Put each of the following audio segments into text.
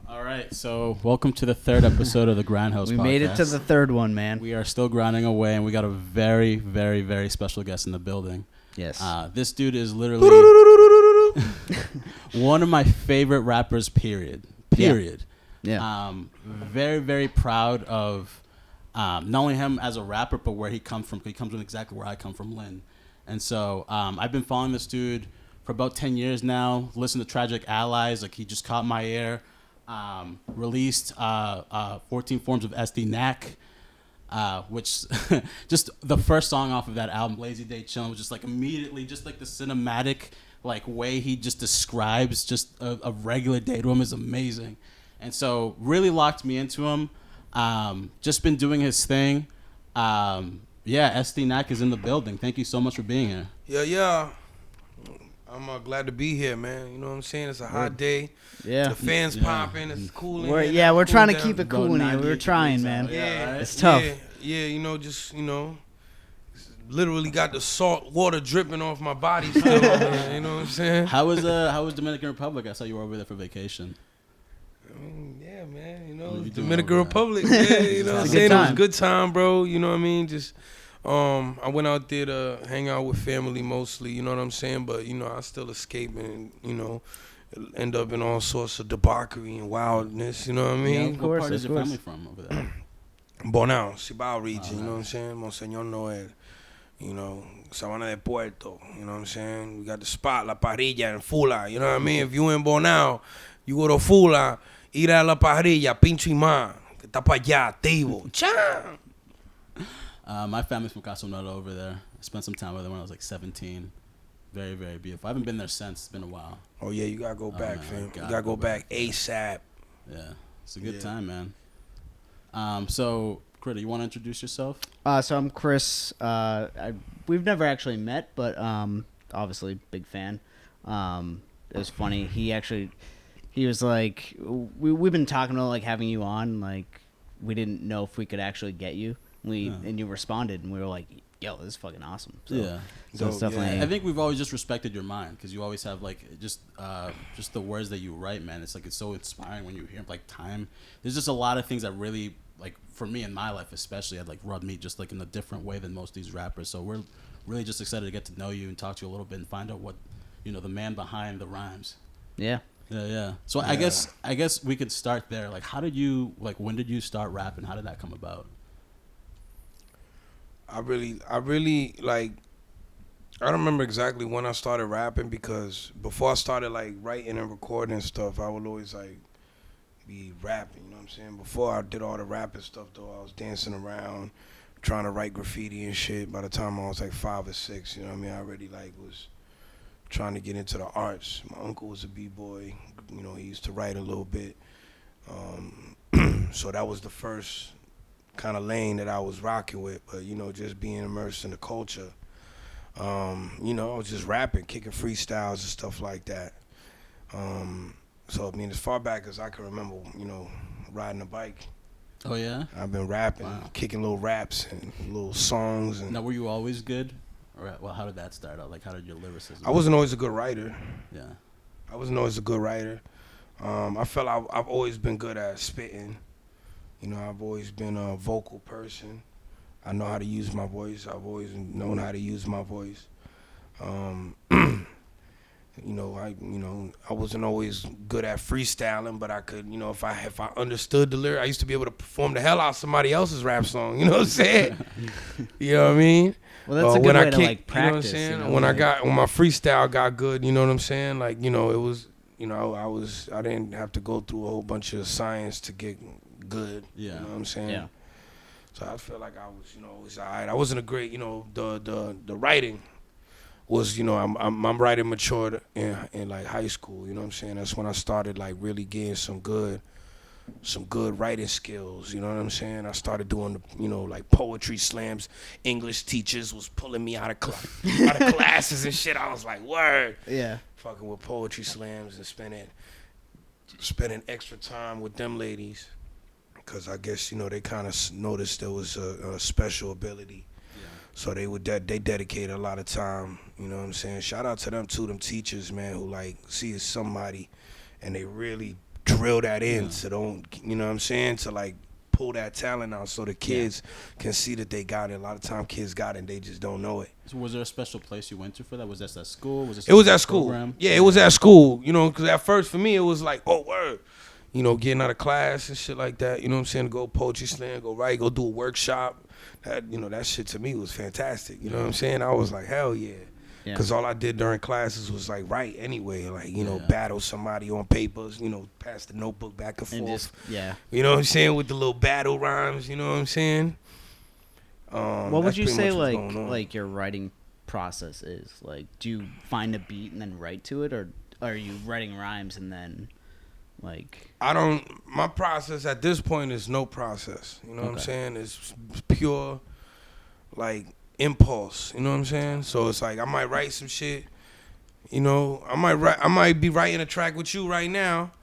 All right, so welcome to the third episode of the Grindhouse Podcast. We made it to the third one, man. We are still grinding away, and we got a very, very, very special guest in the building. Yes. This dude is literally one of my favorite rappers, period. Yeah. Very, very proud of not only him as a rapper, but where he comes from. He comes from exactly where I come from, Lynn. And so I've been following this dude for about 10 years now. Listen to Tragic Allies. Like, he just caught my ear. Released 14 Forms of Estee Nack, which just the first song off of that album, Lazy Day Chillin', was just like immediately just like the cinematic like way he just describes just a regular day to him is amazing. And so really locked me into him. Just been doing his thing. Estee Nack is in the building. Thank you so much for being here. Yeah. I'm glad to be here, man. You know what I'm saying? It's a hot day. Yeah. The fans popping. It's cool in here. We're trying to down. keep it cool in here. We're trying, man. Yeah, It's tough. Yeah, literally got the salt water dripping off my body still, man. You know what I'm saying? How was Dominican Republic? I saw you were over there for vacation. Yeah, man. Dominican Republic. Yeah, you know what I'm saying? It was a good time, bro. You know what I mean? Just I went out there to hang out with family mostly, you know what I'm saying? But, I still escape and, end up in all sorts of debauchery and wildness, you know what I mean? Yeah, of course. What part is your family from over there? Bonao, Cibao region, you know what I'm saying? Monseñor Noel, Sabana de Puerto, you know what I'm saying? We got the spot, La Parrilla in Fula, you know what I mean? If you in Bonao, you go to Fula, ir a La Parrilla, pincho y más, que está pa' allá, activo, ¡chan! My family's from Casonado over there. I spent some time with them when I was like 17. Very, very beautiful. I haven't been there since. It's been a while. Oh, yeah, you got to go back, fam. You got to go back ASAP. Yeah, it's a good time, man. So, Critter, you want to introduce yourself? So I'm Chris. We've never actually met, but obviously big fan. It was funny. He was like, we've been talking about like having you on. Like, we didn't know if we could actually get you. And you responded, and we were like, "Yo, this is fucking awesome." So, yeah, so it's definitely. I think we've always just respected your mind because you always have like just the words that you write, man. It's like it's so inspiring when you hear like time. There's just a lot of things that really like for me in my life, especially, had like rubbed me just like in a different way than most of these rappers. So we're really just excited to get to know you and talk to you a little bit and find out what the man behind the rhymes. Yeah. Yeah. So yeah. I guess we could start there. Like, when did you start rapping? How did that come about? I really like, I don't remember exactly when I started rapping because before I started like writing and recording and stuff, I would always like be rapping, you know what I'm saying? Before I did all the rapping stuff though, I was dancing around, trying to write graffiti and shit. By the time I was like 5 or 6, you know what I mean? I already like was trying to get into the arts. My uncle was a b-boy, he used to write a little bit. So that was the first kind of lane that I was rocking with, but just being immersed in the culture, I was just rapping, kicking freestyles and stuff like that. So I mean, as far back as I can remember, riding a bike. Oh yeah, I've been rapping, kicking little raps and little songs. And now, were you always good, or how did that start out? Like, how did your lyricism? I wasn't always a good writer. Yeah, I wasn't always a good writer. I felt I've always been good at spitting. I've always been a vocal person. I know how to use my voice. I've always known how to use my voice. I wasn't always good at freestyling, but I could, if I understood the lyric, I used to be able to perform the hell out of somebody else's rap song. You know what I'm saying? You know what I mean? Well, that's a good way to like practice. You know what I'm saying? When my freestyle got good, you know what I'm saying? Like, it was, I didn't have to go through a whole bunch of science to get good. Yeah. You know what I'm saying? Yeah. So I feel like I was, always all right. I wasn't a great, the writing was, I'm writing matured in like high school, you know what I'm saying? That's when I started like really getting some good writing skills, you know what I'm saying? I started doing, like poetry slams. English teachers was pulling me out of classes and shit. I was like, word. Yeah. Fucking with poetry slams and spending extra time with them ladies. Because I guess, they kind of noticed there was a special ability. Yeah. So they dedicated a lot of time, you know what I'm saying? Shout out to them too, them teachers, man, who like see somebody and they really drill that in, so don't, you know what I'm saying, to like pull that talent out so the kids can see that they got it. A lot of time kids got it and they just don't know it. So was there a special place you went to for that? Was that at school? It was at school. Yeah, it was at school. You know, because at first for me it was like, oh, word. You know, getting out of class and shit like that. You know what I'm saying? Go poetry slam, go write, go do a workshop. That, you know, that shit to me was fantastic. You know what I'm saying? I was like, hell yeah. Because all I did during classes was like write anyway, like, you know, battle somebody on papers, you know, pass the notebook back and forth. Just, you know what I'm saying, with the little battle rhymes, you know what I'm saying? What would you say like your writing process is? Like, do you find a beat and then write to it, or are you writing rhymes and then like? My process at this point is no process. You know what I'm saying? It's pure like impulse, you know what I'm saying? So it's like I might write some shit, you know, I might be writing a track with you right now,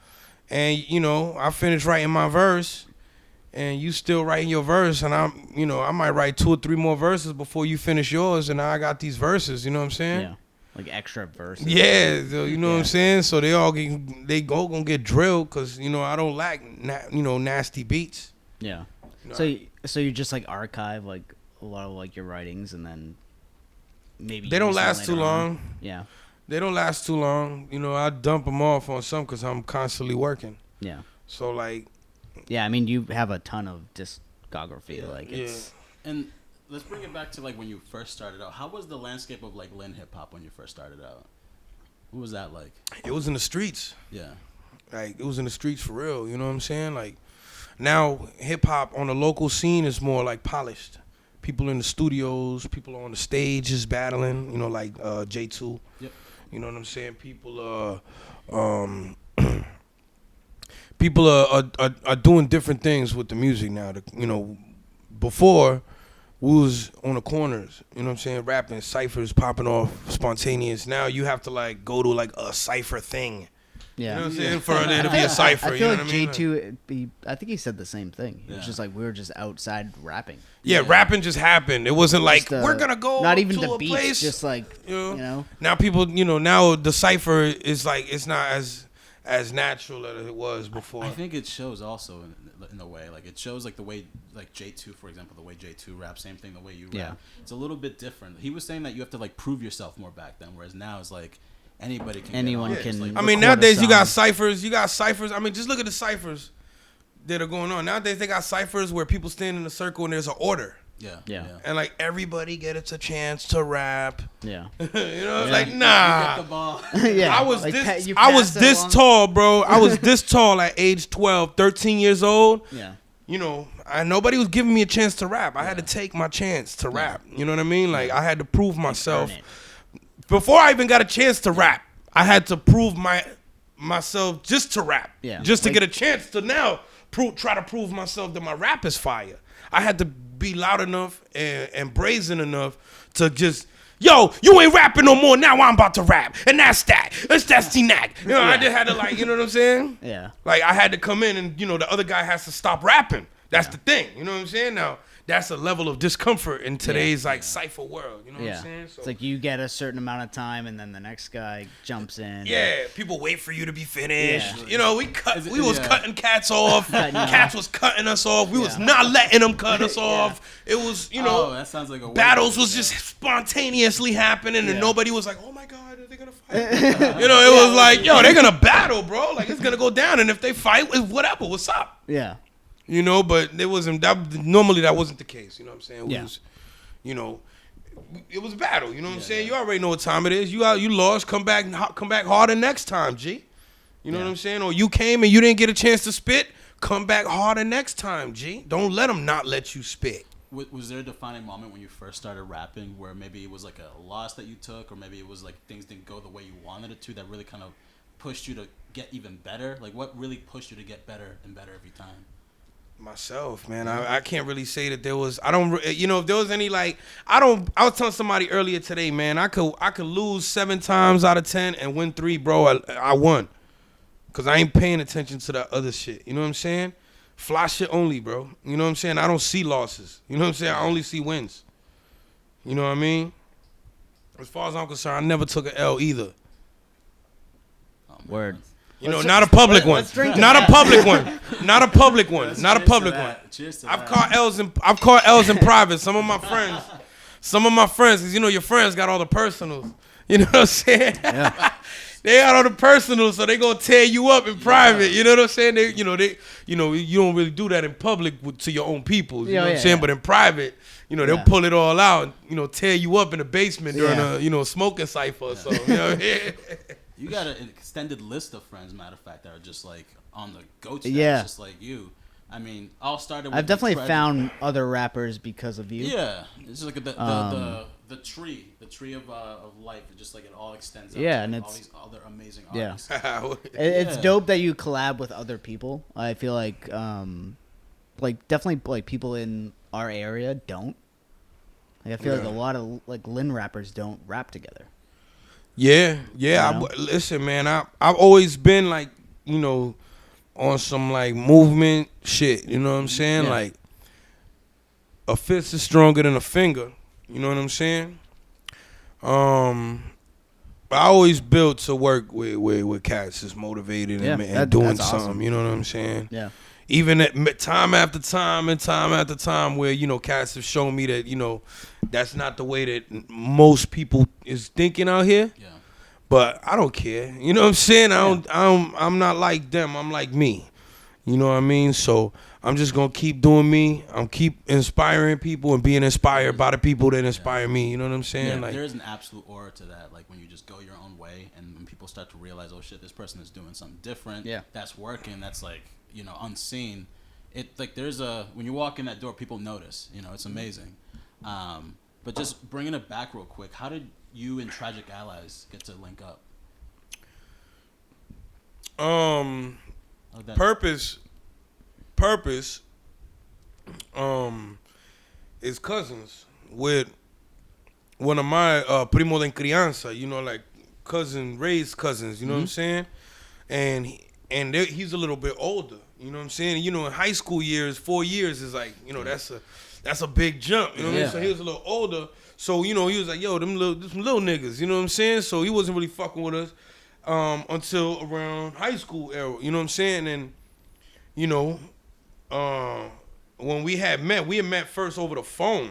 and you know, I finish writing my verse and you still writing your verse, and I might write 2 or 3 more verses before you finish yours, and I got these verses, you know what I'm saying? Yeah. Like extra verses. Yeah, so, you know what I'm saying? So they gonna get drilled because, you know, I don't lack nasty beats. Yeah. You know, So you just like archive like a lot of like your writings, and then maybe they don't last too long. Yeah, they don't last too long. You know, I dump them off on some because I'm constantly working. Yeah. So like, yeah, I mean, you have a ton of discography. Like it's and let's bring it back to like when you first started out. How was the landscape of like Lynn hip hop when you first started out? What was that like? It was in the streets. Yeah. Like it was in the streets for real. You know what I'm saying? Like now hip hop on the local scene is more like polished. People in the studios, people on the stages battling, you know, like J2. Yep. You know what I'm saying? People people are doing different things with the music now. You know, before we was on the corners, you know what I'm saying, rapping, Cyphers popping off, spontaneous. Now you have to like go to like a cypher thing. Yeah. You know what I'm saying? For there to be a cypher. I feel you know like what I mean? J2, I think he said the same thing. It was just like we were just outside rapping. Yeah, rapping just happened. It wasn't like we're gonna go not even to the a beats, place. just like you know. Now people, you know, now the cypher is like it's not as natural as it was before. I think it shows also in a way, like it shows like the way like J2, for example, the way J2 raps, same thing, the way you rap. It's a little bit different. He was saying that you have to like prove yourself more back then, whereas now it's like anyone can. Like, I mean, nowadays you got ciphers. I mean, just look at the ciphers that are going on nowadays. They got ciphers where people stand in a circle and there's an order. Yeah. And like everybody gets a chance to rap. Yeah. You know, like nah. You get the ball. I was like, I was this tall, bro. I was this tall at age 12, 13 years old. Yeah. You know, nobody was giving me a chance to rap. I had to take my chance to rap. You know what I mean? Like I had to prove myself. Before I even got a chance to rap, I had to prove myself just to rap. Yeah. Just to get a chance to now try to prove myself that my rap is fire. I had to be loud enough and brazen enough to just, yo, you ain't rapping no more. Now I'm about to rap. And that's that. It's Estee Nack. You know, I just had to like, you know what I'm saying? Yeah. Like I had to come in and, you know, the other guy has to stop rapping. That's the thing. You know what I'm saying? Now, that's a level of discomfort in today's like cypher world. You know what I'm saying? So, it's like you get a certain amount of time, and then the next guy jumps in. Yeah, people wait for you to be finished. Yeah. You know, we was cutting cats off. Cats was cutting us off. We was not letting them cut us off. It was, you know, that sounds like a battles was just spontaneously happening, and nobody was like, oh my God, are they gonna fight? You know, it was like, yo, they're gonna battle, bro. Like it's gonna go down, and if they fight, whatever, what's up? Yeah. You know, but it wasn't normally that wasn't the case. You know what I'm saying? It was, you know, it was a battle. You know what I'm saying? You already know what time it is. You lost. Come back harder next time, G. You know what I'm saying? Or you came and you didn't get a chance to spit. Come back harder next time, G. Don't let them not let you spit. Was there a defining moment when you first started rapping where maybe it was like a loss that you took, or maybe it was like things didn't go the way you wanted it to, that really kind of pushed you to get even better? Like what really pushed you to get better and better every time? Myself, man. I can't really say that there was. I don't. You know, if there was any like, I was telling somebody earlier today, man. I could lose 7 times out of 10 and win 3, bro. I won, cause I ain't paying attention to that other shit. You know what I'm saying? Fly shit only, bro. You know what I'm saying? I don't see losses. You know what I'm saying? I only see wins. You know what I mean? As far as I'm concerned, I never took an L either. Word. You know, not a public one. Not a public one. Not a public one. Not a public one. Cheers to I've that. caught L's in private. Some of my friends, because you know your friends got all the personals. You know what I'm saying? Yeah. They got all the personals, so they gonna tear you up in private. You know what I'm saying? You don't really do that in public to your own people. You know what I'm saying? But in private, they'll pull it all out and tear you up in the basement during a smoking cipher or something. You know what I mean? You got an extended list of friends, matter of fact, that are just like on the go-to. Yeah. Just like you. I mean, all started with I've definitely found other rappers because of you. Yeah. It's just like the tree of life. It's just like it all extends out to and all it's these other amazing artists. It's dope that you collab with other people. I feel like definitely like people in our area don't. Like, I feel like a lot of like Lynn rappers don't rap together. Yeah. Listen, man, I've always been like, on some like movement shit. You know what I'm saying? Yeah. Like a fist is stronger than a finger. You know what I'm saying? I always built to work with cats that's motivated and doing something. Awesome. You know what I'm saying? Yeah. Even at time after time where, cats have shown me that, that's not the way that most people is thinking out here. Yeah. But I don't care. You know what I'm saying? I'm not like them. I'm like me. You know what I mean? So I'm just going to keep doing me. I'm keep inspiring people and being inspired by the people that inspire me. You know what I'm saying? Yeah, like, there is an absolute aura to that. Like when you just go your own way and when people start to realize, oh shit, this person is doing something different. Yeah. That's working. That's like, unseen. It like when you walk in that door, people notice. It's amazing. But just bringing it back real quick, how did you and Tragic Allies get to link up? Purpose is cousins with one of my primo de crianza, like raised cousins, you know what I'm saying? And he's a little bit older, you know what I'm saying? In high school years, 4 years is like, that's a big jump, you know what I mean? So he was a little older. So, he was like, yo, them little niggas, you know what I'm saying? So he wasn't really fucking with us until around high school era, you know what I'm saying? And, when we had met first over the phone,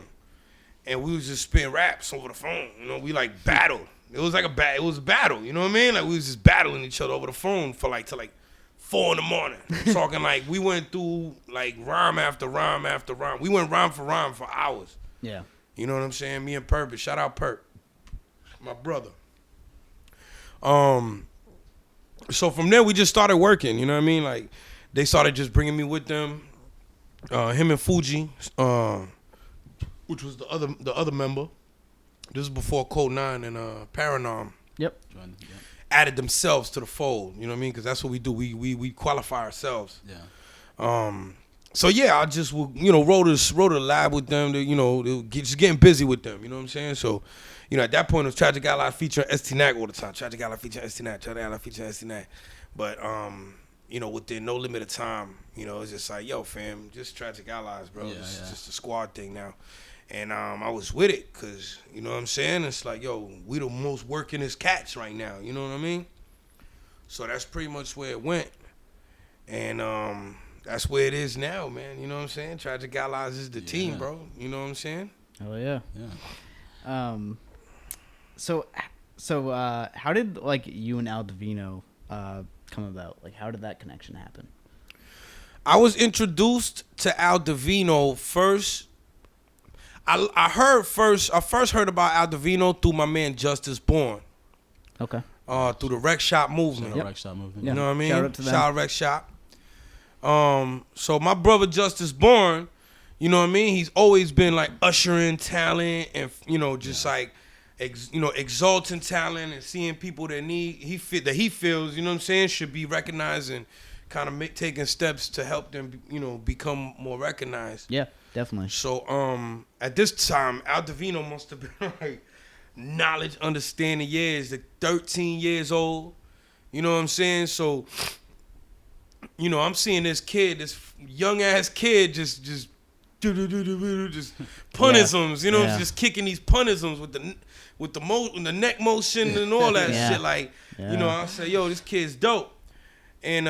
and we was just spitting raps over the phone. We like battled. It was like it was a battle, you know what I mean? Like we was just battling each other over the phone for like till like 4 a.m. Talking like we went through like rhyme after rhyme after rhyme. We went rhyme for hours. Yeah. You know what I'm saying? Me and Purpose. Shout out Perp. My brother. So from there we just started working, you know what I mean? Like they started just bringing me with them. Him and Fuji, which was the other member. This is before Code 9 and Paranorm. Yep. Added themselves to the fold, you know what I mean? Because that's what we do. We qualify ourselves. Yeah. So yeah, I just wrote a lab with them. Just getting busy with them. You know what I'm saying? So, at that point it was Tragic Ally featuring Estee Nack all the time. Tragic Ally featuring Estee Nack. Tragic Ally featuring Estee Nack. But within no limit of time, it's just like, yo, fam, just Tragic Allies, bro. It's just a squad thing now. And I was with it because, you know what I'm saying? It's like, yo, we the most workingest cats right now. You know what I mean? So that's pretty much where it went. And that's where it is now, man. You know what I'm saying? Tragic Allies is the team, bro. You know what I'm saying? Oh, yeah. Yeah. So how did, like, you and Al Divino come about? Like, how did that connection happen? I was introduced to Al Divino first. I first heard about Al Divino through my man Justice Bourne. Okay. Through the Rec Shop movement. Rec Shop movement. You know what I mean? Shout out to them. Shout out Rec Shop. So my brother Justice Bourne, you know what I mean? He's always been like ushering talent and just like exalting talent and seeing people that he feels, you know what I'm saying, should be recognized and kind of taking steps to help them, become more recognized. Yeah, definitely. So at this time, Al Divino must have been like knowledge, understanding years, like 13 years old. You know what I'm saying? So, I'm seeing this kid, this young ass kid, just punnisms, just kicking these punnisms with the neck motion and all that shit. Like, I say, yo, this kid's dope. And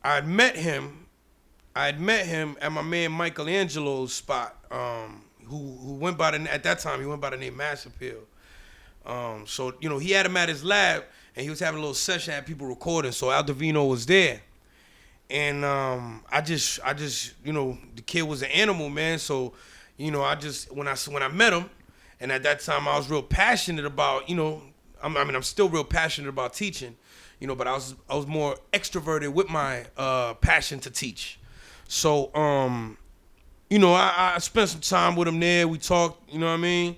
I'd met him at my man Michelangelo's spot. Who went by at that time he went by the name Mass Appeal. So he had him at his lab and he was having a little session, had people recording. So Al Divino was there. And I just the kid was an animal, man. So I just when I met him, and at that time I was real passionate about I'm still real passionate about teaching, but I was more extroverted with my passion to teach. So I spent some time with him there. We talked, you know what I mean.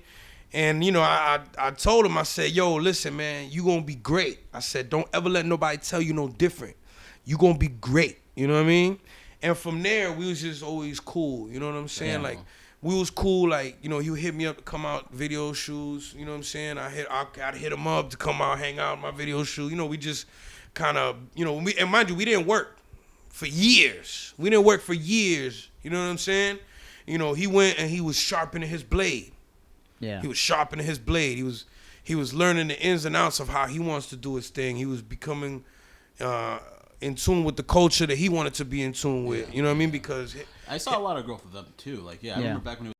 And I told him, I said, yo, listen, man, you gonna be great. I said, don't ever let nobody tell you no different. You gonna be great. You know what I mean? And from there, we was just always cool. You know what I'm saying? Yeah. Like, we was cool. Like, he would hit me up to come out video shoots. You know what I'm saying? I'd hit him up to come out, hang out in my video shoot. We just kind of, and mind you, we didn't work for years. You know what I'm saying? He went and he was sharpening his blade. Yeah. He was sharpening his blade. He was learning the ins and outs of how he wants to do his thing. He was becoming in tune with the culture that he wanted to be in tune with. You know what I mean? Because I saw a lot of growth with them too. Like, I remember back when it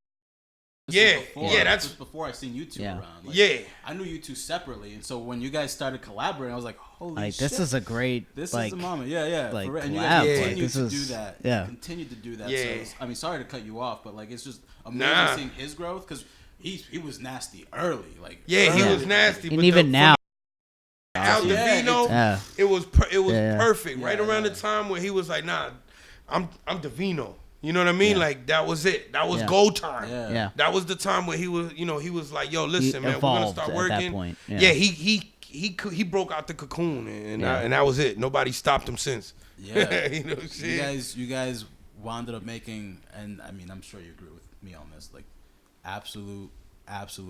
was that's before I seen you two around. Like, I knew you two separately, and so when you guys started collaborating, I was like, holy shit. This is a great This is the moment. Like, and you collab. guys Like, continued to do that. Yeah. Continued to do that. Yeah. So sorry to cut you off, but like it's just amazing seeing his growth because he was nasty early. Like he was nasty. And but even now. Al Divino, it was perfect. Yeah. Right around the time where he was like, nah, I'm Divino. You know what I mean? Yeah. Like that was it. That was go time. Yeah. That was the time where he was, he was like, yo, listen, man, we're gonna start working. At that point. He broke out the cocoon and that was it. Nobody stopped him since. Yeah. You know what I'm saying? You guys wound up making, and I mean, I'm sure you agree with me on this, like absolute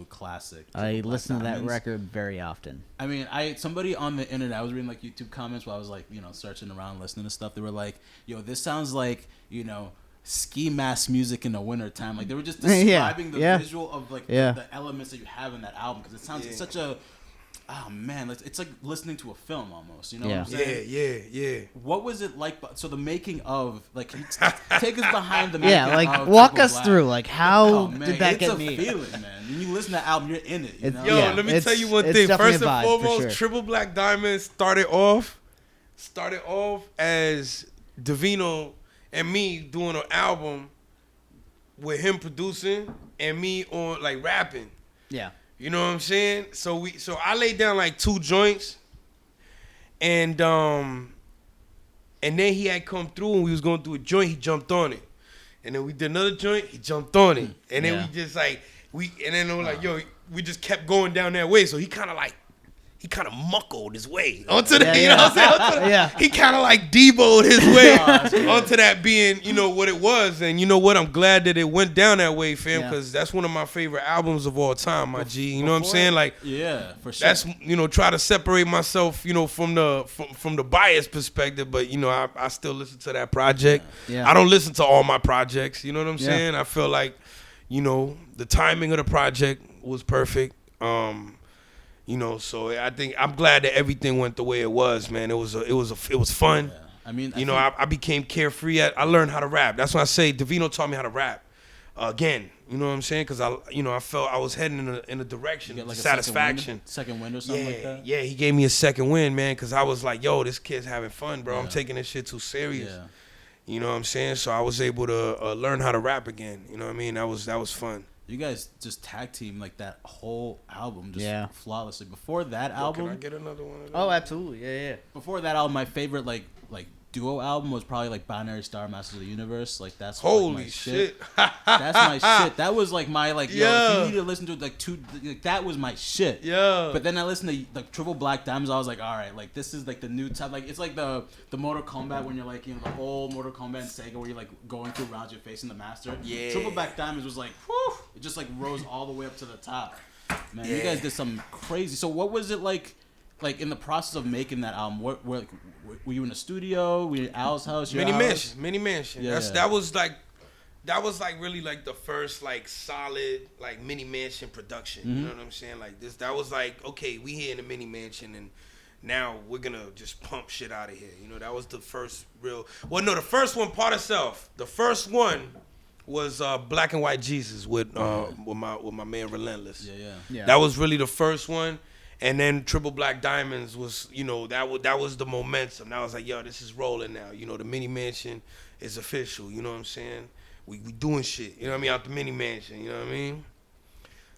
classic. I listen to that record very often. I mean, somebody on the internet, I was reading like YouTube comments while I was like, searching around, listening to stuff. They were like, yo, this sounds like, ski mask music in the winter time. Like they were just describing the visual of like the elements that you have in that album because it sounds it's such a it's like listening to a film almost. You know what I'm saying? Yeah. What was it like? So the making of take us behind the making. Yeah, like of walk Triple us Black. through like how did that get made? It's a feeling, man. When you listen to the album, you're in it. You know? Yo, let me tell you one thing. First and foremost, Triple Black Diamond started off as Divino and me doing an album with him producing and me on like rapping. Yeah. You know what I'm saying? So I laid down like 2 joints and then he had come through and we was going through a joint, he jumped on it. And then we did another joint, he jumped on it. And then we just like yo, we just kept going down that way. So he kind of muckled his way onto the, you know what I'm saying? He kind of like Debo'd his way onto that being, what it was. And you know what? I'm glad that it went down that way, fam, because that's one of my favorite albums of all time, my G. You know what I'm saying? Like, yeah, for sure. That's, try to separate myself, from the bias perspective, but, I still listen to that project. Yeah. I don't listen to all my projects, you know what I'm saying? I feel like, the timing of the project was perfect. So I think I'm glad that everything went the way it was, man. It was fun. Yeah. I mean, I became carefree. I learned how to rap. That's why I say Divino taught me how to rap again. You know what I'm saying? Because I felt I was heading in a direction of satisfaction. Second wind or something like that. Yeah, he gave me a second win, man. Because I was like, yo, this kid's having fun, bro. I'm taking this shit too serious. Yeah. You know what I'm saying? So I was able to learn how to rap again. You know what I mean? That was fun. You guys just tag team like that whole album just flawlessly. Before that album, can I get another one of those? Oh, absolutely. Yeah. Before that album, my favorite like duo album was probably like Binary Star Masters of the Universe. Like that's holy my shit. That's my shit. That was like my if you need to listen to it, that was my shit. Yeah. But then I listened to like Triple Black Diamonds. I was like, all right, like this is like the new type. Like it's like the Mortal Kombat when you're like the old Mortal Kombat and Sega where you're like going through rounds, you're facing the master. Yeah. Triple Black Diamonds was like, whew, it just like rose all the way up to the top. Man, you guys did some crazy. So what was it like? Like in the process of making that album, were you in the studio? Were you at Al's house? Mini Mansion. Yeah, That was like really like the first like solid like Mini Mansion production. You know what I'm saying? Like this, that was like, okay, we here in the Mini Mansion and now we're gonna just pump shit out of here. You know, that was the first real. Well, no, the first one, Part of Self. The first one was Black and White Jesus with my man Relentless. Yeah. That was really the first one, and then Triple Black Diamonds was, you know, that was the momentum. That was like, yo, this is rolling now. You know, the Mini Mansion is official. You know what I'm saying? We doing shit. You know what I mean? Out the Mini Mansion. You know what I mean?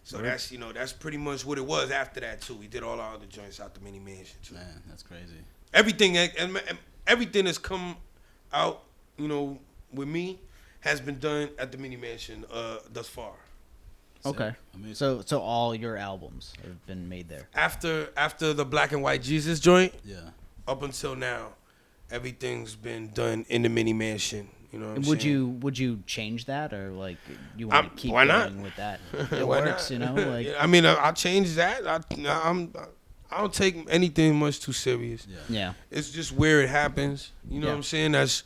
So that's, you know, that's pretty much what it was after that too. We did all our other joints out the Mini Mansion too. Man, that's crazy. Everything that's come out, you know, with me has been done at the Mini Mansion thus far. Okay. So all your albums have been made there. After the Black and White Jesus joint, Yeah. up until now, everything's been done in the Mini Mansion. You know what I'm saying? Would you change that, or like you want to keep why going not? with that? It Why works, not? you know. Like I mean, I'll change that. I don't take anything much too serious. yeah. It's just where it happens. You know what I'm saying? That's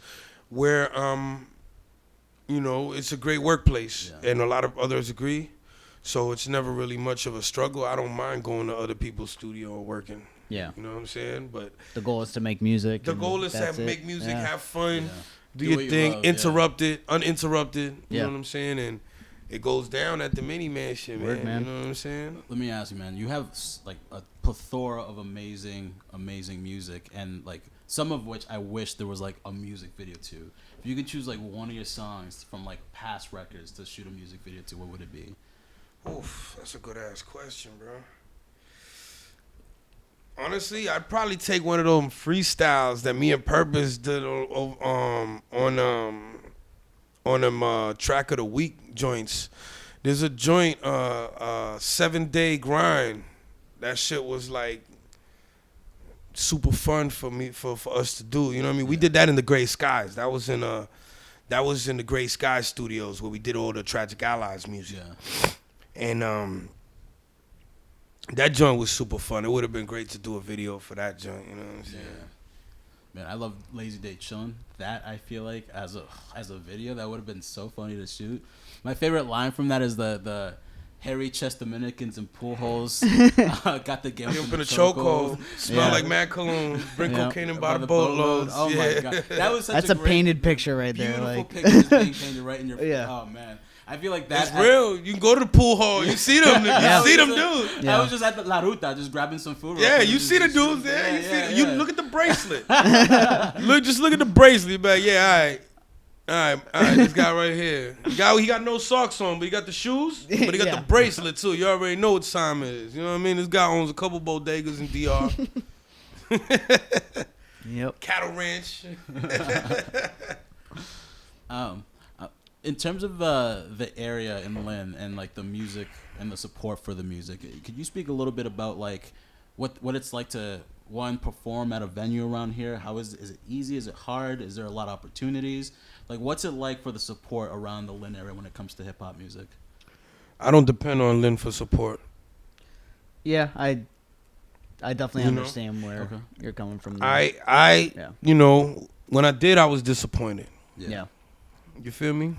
where you know, it's a great workplace, and a lot of others agree. So it's never really much of a struggle. I don't mind going to other people's studio and working. Yeah. You know what I'm saying? But The goal is to make music. the and goal is to that's make it. music, Yeah. have fun, Yeah. do Do your what you thing, love, yeah. uninterrupted. You Yeah. know what I'm saying? And it goes down at the Mini Mansion, Word, man. You know what I'm saying? Let me ask you, man. You have like a plethora of amazing music, and like some of which I wish there was like a music video to. If you could choose like one of your songs from like past records to shoot a music video to, what would it be? Oof, that's a good ass question, bro. Honestly, I'd probably take one of them freestyles that me and Purpose did on them track of the week joints. There's a joint, 7-day grind. That shit was like super fun for me, for us to do. You know what I mean? We did that in the Gray Skies. That was in the Gray Skies studios where we did all the Tragic Allies music. Yeah. And that joint was super fun. It would have been great to do a video for that joint. You know what I'm saying? Man, I love Lazy Day Chillin'. That I feel like as a video that would have been so funny to shoot. My favorite line from that is the hairy chest Dominicans and pool holes got the game Jump in a chokehold, smell like mad cologne, bring cocaine in by the boatloads. Oh my god, that was such That's a a great, painted picture right there. beautiful Like picture just being painted right in your. Yeah. Oh man, I feel like that. It's real. You can go to the pool hall. You see them. You see them dudes. I was just at the La Ruta, just grabbing some food. Yeah, you see the dudes there. You look at the bracelet. Just look at the bracelet. But yeah, all right, this guy right here. He got no socks on, but he got the shoes, but he got the bracelet too. You already know what time it is. You know what I mean? This guy owns a couple bodegas in DR. Yep. Cattle ranch. In terms of the area in Lynn and like the music and the support for the music, could you speak a little bit about like what it's like to perform at a venue around here? How is it easy? Is it hard? Is there a lot of opportunities? Like what's it like for the support around the Lynn area when it comes to hip hop music? I don't depend on Lynn for support. Yeah, I definitely understand where you're coming from. There. You know, when I did, I was disappointed. Yeah. You feel me?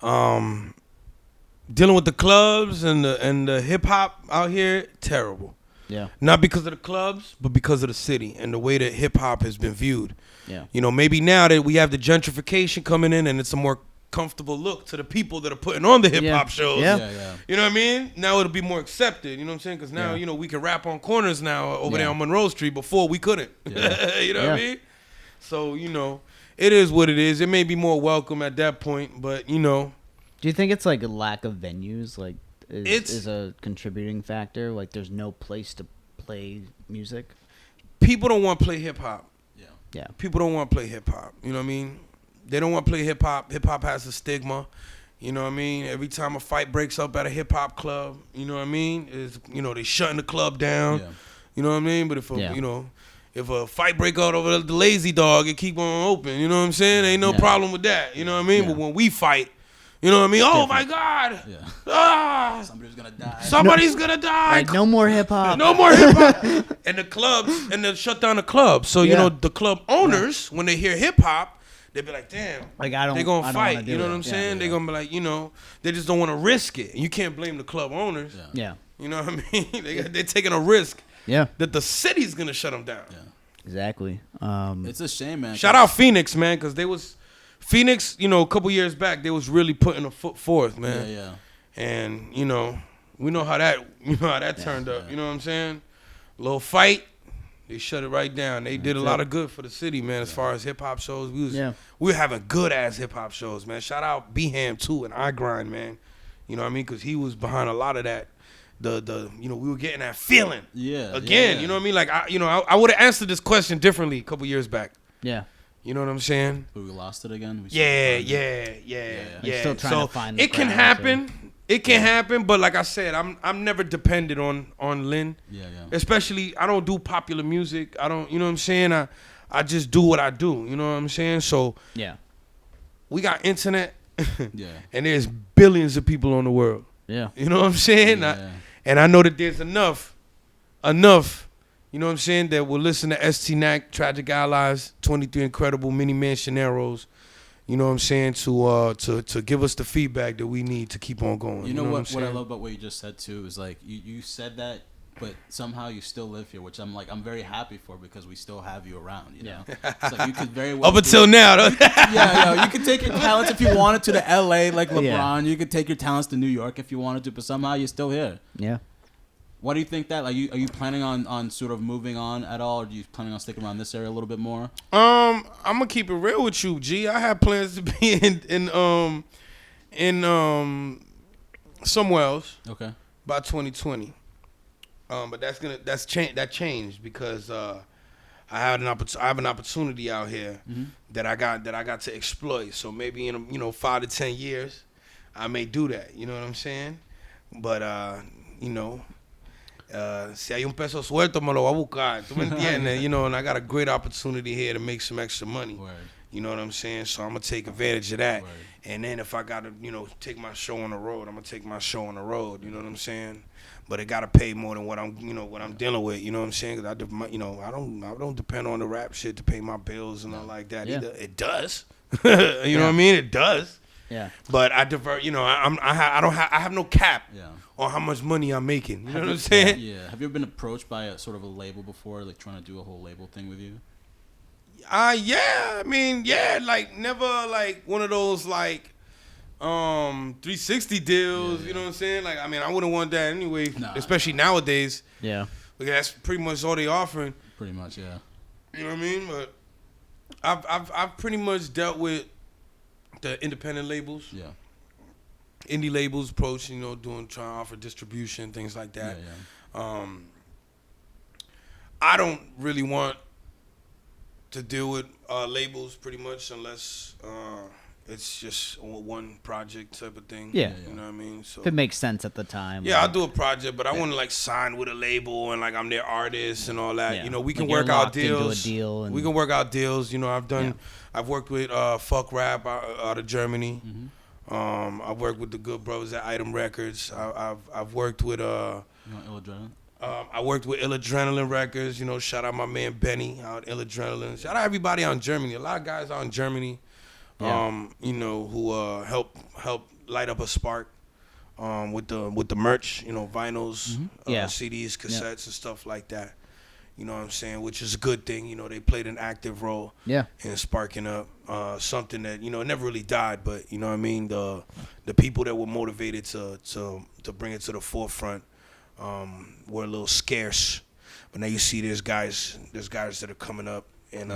Dealing with the clubs and the hip hop out here, terrible. Yeah. Not because of the clubs, but because of the city and the way that hip hop has been viewed. Yeah. You know, maybe now that we have the gentrification coming in and it's a more comfortable look to the people that are putting on the hip hop shows. Yeah. You know what I mean? Now it'll be more accepted. You know what I'm saying? Because now, you know, we can rap on corners now over there on Monroe Street. Before we couldn't. Yeah. You know what I mean? So, you know, it is what it is. It may be more welcome at that point, but, you know. Do you think it's like a lack of venues? Like, is It's a contributing factor? Like, there's no place to play music? people don't want to play hip hop. Yeah. People don't want to play hip hop. You know what I mean? They don't want to play hip hop. Hip hop has a stigma. You know what I mean? Every time a fight breaks up at a hip hop club, you know what I mean? They shutting the club down. Yeah. You know what I mean? But if a fight break out over the Lazy Dog, it keep on open. You know what I'm saying? Ain't no problem with that. You know what I mean? Yeah. But when we fight, you know what I mean? Oh my God! Yeah. Ah! Somebody's gonna die. Somebody's gonna die. Like, no more hip hop. No more hip hop. And the clubs, and they shut down the clubs. So, you know, the club owners, when they hear hip hop, they be like, damn, Like, they're going to fight. You know what I'm Yeah. saying? They're going to be like, you know, they just don't want to risk it. And you can't blame the club owners. Yeah. Yeah. You know what I mean? They're taking a risk Yeah. that the city's gonna shut them down. Yeah. Exactly. It's a shame, man. Shout out Phoenix, man, because Phoenix, a couple years back, they was really putting a foot forth, man. Yeah. And we know how that turned up. You know what I'm saying? Little fight, they shut it right down. They did a lot of good for the city, man. As far as hip hop shows, we were having good ass hip hop shows, man. Shout out B-Ham too and I Grind, man. You know what I mean? Because he was behind a lot of that. We were getting that feeling. Yeah. Again, you know what I mean? Like I would have answered this question differently a couple years back. Yeah. You know what I'm saying? But we lost it again. Yeah. Still trying to find the it can crowd, happen. It can happen, but like I said, I'm never dependent on Lynn. Yeah. Especially, I don't do popular music. I don't, you know what I'm saying? I just do what I do. You know what I'm saying? So yeah, we got internet. Yeah. And there's billions of people on the world. Yeah. You know what I'm saying? Yeah. And I know that there's enough, you know what I'm saying, that will listen to Estee Nack, Tragic Allies, 23 Incredible, Mini Mansioneros, you know what I'm saying, to give us the feedback that we need to keep on going. You know what I I love about what you just said too is like you said that, but somehow you still live here, which I'm very happy for because we still have you around. You know, it's like you could very well up until now. You could take your talents if you wanted to LA like LeBron. Yeah. You could take your talents to New York if you wanted to, but somehow you're still here. Yeah. What do you think that? Like, are you planning on sort of moving on at all, or are you planning on sticking around this area a little bit more? I'm gonna keep it real with you, G. I have plans to be in somewhere else. Okay. By 2020. But that changed because I have an opportunity out here that I got to exploit. So maybe in 5 to 10 years, I may do that. You know what I'm saying? But si hay un peso suelto, me lo voy a buscar. ¿Tú me entiendes? And I got a great opportunity here to make some extra money. Word. You know what I'm saying? So I'm going to take advantage of that. Word. And then if I got to, take my show on the road, I'm going to take my show on the road. You know what I'm saying? But it got to pay more than what I'm dealing with. You know what I'm saying? Cause I don't depend on the rap shit to pay my bills and all like that either. It does. You know what I mean? It does. Yeah. But I divert. I have no cap on how much money I'm making. You know what I'm saying? Yeah. Have you ever been approached by a sort of a label before, like trying to do a whole label thing with you? Yeah. I mean, like never like one of those like 360 deals. You know what I'm saying? Like, I mean, I wouldn't want that anyway, especially nowadays. Yeah. Because that's pretty much all they offering. Pretty much, yeah. You know what I mean? But I've pretty much dealt with the independent labels. Yeah. Indie labels approach, trying to offer distribution, things like that. Yeah. I don't really want to deal with labels pretty much unless it's just one project type of thing. Yeah. You know what I mean? So if it makes sense at the time. Yeah, I'll do a project, but I want to like sign with a label and like I'm their artist and all that. Yeah. We can like work out deals. We can work out deals. I've worked with Fuck Rap out of Germany. Mm-hmm. I've worked with the good brothers at Item Records. I've worked with Ill Adrenaline? I worked with Ill Adrenaline Records. Shout out my man Benny out Ill Adrenaline. Shout out everybody out in Germany. A lot of guys out in Germany. Yeah. Who help light up a spark with the merch, vinyls, CDs, cassettes, and stuff like that. You know what I'm saying? Which is a good thing. They played an active role in sparking up something that, it never really died, but you know what I mean? The people that were motivated to bring it to the forefront were a little scarce. But now you see there's guys that are coming up and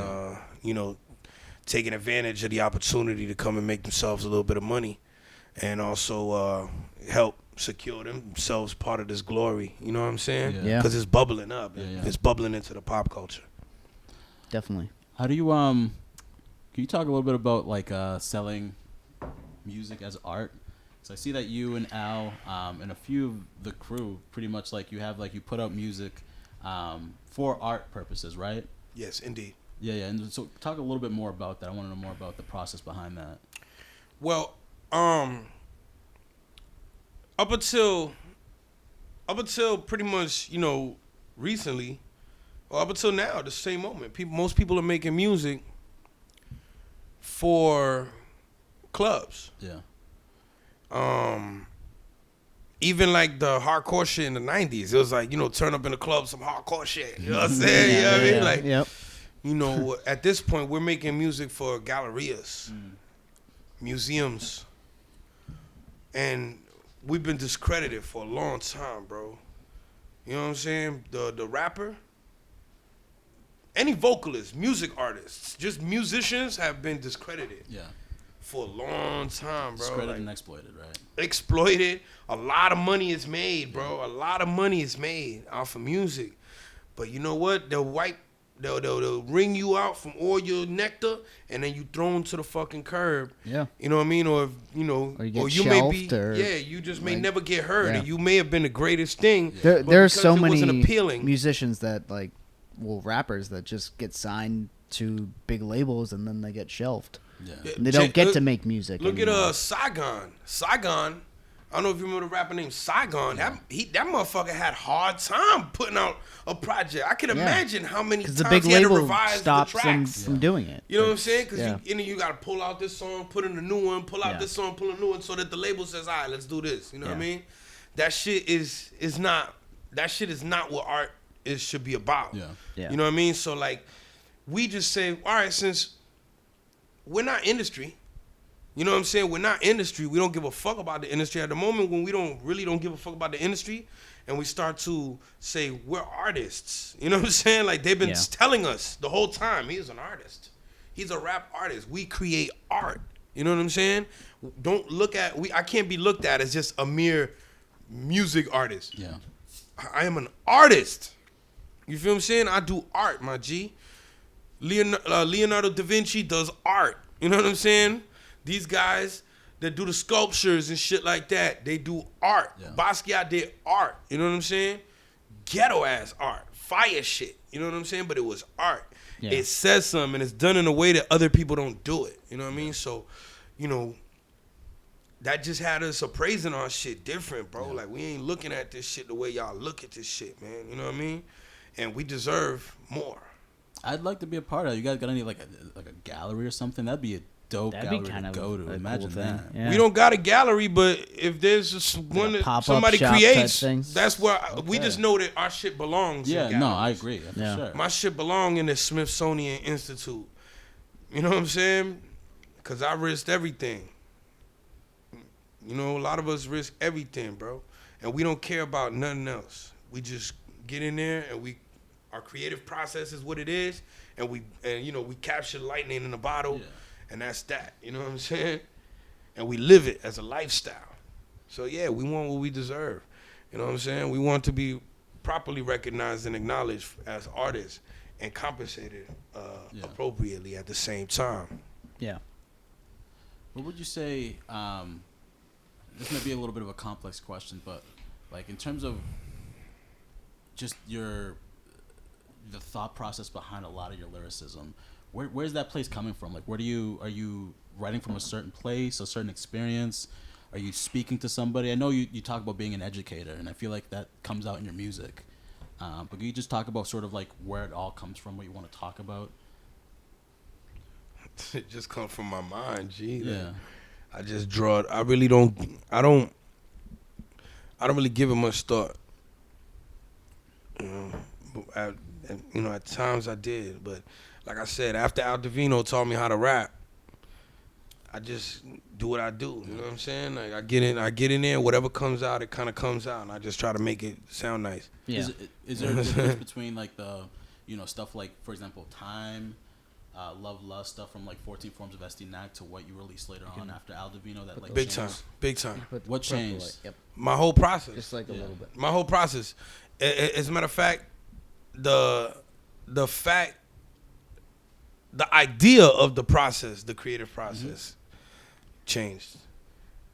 taking advantage of the opportunity to come and make themselves a little bit of money and also help secure themselves part of this glory. You know what I'm saying? Yeah. Because it's bubbling up. Yeah. It's bubbling into the pop culture. Definitely. How do you can you talk a little bit about like selling music as art? So I see that you and Al and a few of the crew pretty much like you put out music for art purposes, right? Yes, indeed. Yeah. And so talk a little bit more about that. I want to know more about the process behind that. Well, up until pretty much, recently, or up until now, the same moment, most people are making music for clubs. Yeah. even like the hardcore shit in the 90s, it was like, you know, turn up in the club, some hardcore shit. You know what I'm saying? You know what I mean? Like, Yep. you know, at this point, we're making music for gallerias, museums, and we've been discredited for a long time, bro. You know what I'm saying? The rapper, any vocalist, music artists, just musicians have been discredited. Yeah. For a long time, bro. Discredited like, and exploited, right? Exploited. A lot of money is made, bro. A lot of money is made off of music. But you know what? They'll ring you out from all your nectar, and then you thrown to the fucking curb. Yeah. You know what I mean? Or if, you know, or you may be, you just may like, never get heard, yeah. and you may have been the greatest thing. There but are because so it wasn't many appealing. musicians that like, well, rappers that just get signed to big labels and then they get shelved. Yeah. And they don't get to make music. Look anymore. at Saigon. Saigon. I don't know if you remember the rapper named Saigon. That motherfucker had hard time putting out a project. I can imagine how many times the big he had to label revise the stops him tracks. from doing it. You know what I'm saying? Because Yeah. you got to pull out this song, put in a new one, pull out Yeah. this song, pull a new one, so that the label says, "All right, let's do this." You know what I Yeah. mean? That shit is not what art should be about. Yeah. Yeah. You know what I mean? So like, we just say, all right, since we're not industry. You know what I'm saying? We're not industry. We don't give a fuck about the industry. At the moment when we don't give a fuck about the industry and we start to say we're artists. You know what I'm saying? Like they've been telling us the whole time, he's an artist. He's a rap artist. We create art. You know what I'm saying? Don't look at I can't be looked at as just a mere music artist. Yeah. I am an artist. You feel what I'm saying? I do art, my G. Leonardo da Vinci does art. You know what I'm saying? These guys that do the sculptures and shit like that, they do art. Yeah. Basquiat did art. You know what I'm saying? Ghetto ass art. Fire shit. You know what I'm saying? But it was art. Yeah. It says something and it's done in a way that other people don't do it. You know what I mean? So, you know, that just had us appraising our shit different, bro. Like, we ain't looking at this shit the way y'all look at this shit, man. You know what I mean? And we deserve more. I'd like to be a part of it. You guys got any like a gallery or something? That'd be a dope That'd be gallery kind to of go to. a Imagine cool thing. that. Yeah. We don't got a gallery, but if there's just one that pop-up somebody shop type creates, things. that's where we Okay. just know that our shit belongs. Yeah, in no, I galleries. agree. For Yeah. sure. My shit belong in the Smithsonian Institute. You know what I'm saying? Because I risked everything. You know, a lot of us risk everything, bro. And we don't care about nothing else. We just get in there and our creative process is what it is. And we capture lightning in a bottle. Yeah. And that's that. You know what I'm saying? And we live it as a lifestyle. So, yeah, we want what we deserve. You know what I'm saying? We want to be properly recognized and acknowledged as artists and compensated appropriately at the same time. Yeah. What would you say, this may be a little bit of a complex question, but like in terms of just the thought process behind a lot of your lyricism, where's that place coming from? Like, are you writing from a certain place, a certain experience? Are you speaking to somebody? I know you talk about being an educator, and I feel like that comes out in your music. But can you just talk about sort of like where it all comes from, what you want to talk about? It just comes from my mind, G. Yeah. I just draw it. I don't really give it much thought. At times I did, but like I said, after Divino taught me how to rap, I just do what I do. You know what I'm saying? Like I get in there, whatever comes out, it kind of comes out, and I just try to make it sound nice. Yeah. Is there a difference between like the, stuff like, for example, Time, Love Lust, stuff from like 14 Forms of Estee Nack to what you released later on after Divino that like Big changed? Big time. What changed? Yep. My whole process. Just like a little bit. My whole process. As a matter of fact, the idea of the process, the creative process, changed.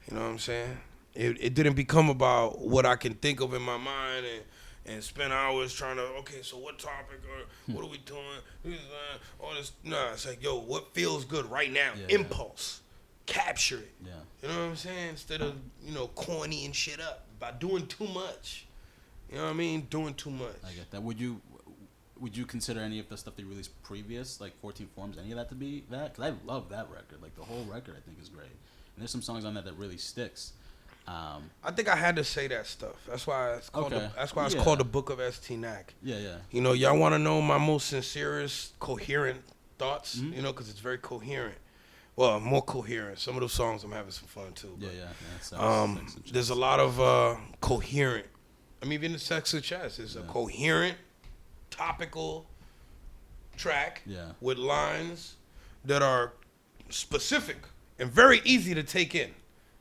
You know what I'm saying? It didn't become about what I can think of in my mind and spend hours trying to, okay, so what topic or what are we doing? All this. Nah, it's like, yo, what feels good right now? Yeah, Impulse. Capture it. Yeah. You know what I'm saying? Instead of, corny and shit up by doing too much. You know what I mean? Doing too much. I get that. Would you consider any of the stuff they released previous, like 14 Forms, any of that to be that? Because I love that record. Like, the whole record I think is great. And there's some songs on that really sticks. I think I had to say that stuff. That's why it's called. It's called the Book of Estee Nack. Yeah, yeah. You know, y'all want to know my most sincerest, coherent thoughts. You know, because it's very coherent. Well, more coherent. Some of those songs I'm having some fun too. Yeah. There's a lot of coherent. I mean, even the Sex of Chess is a coherent, topical track with lines that are specific and very easy to take in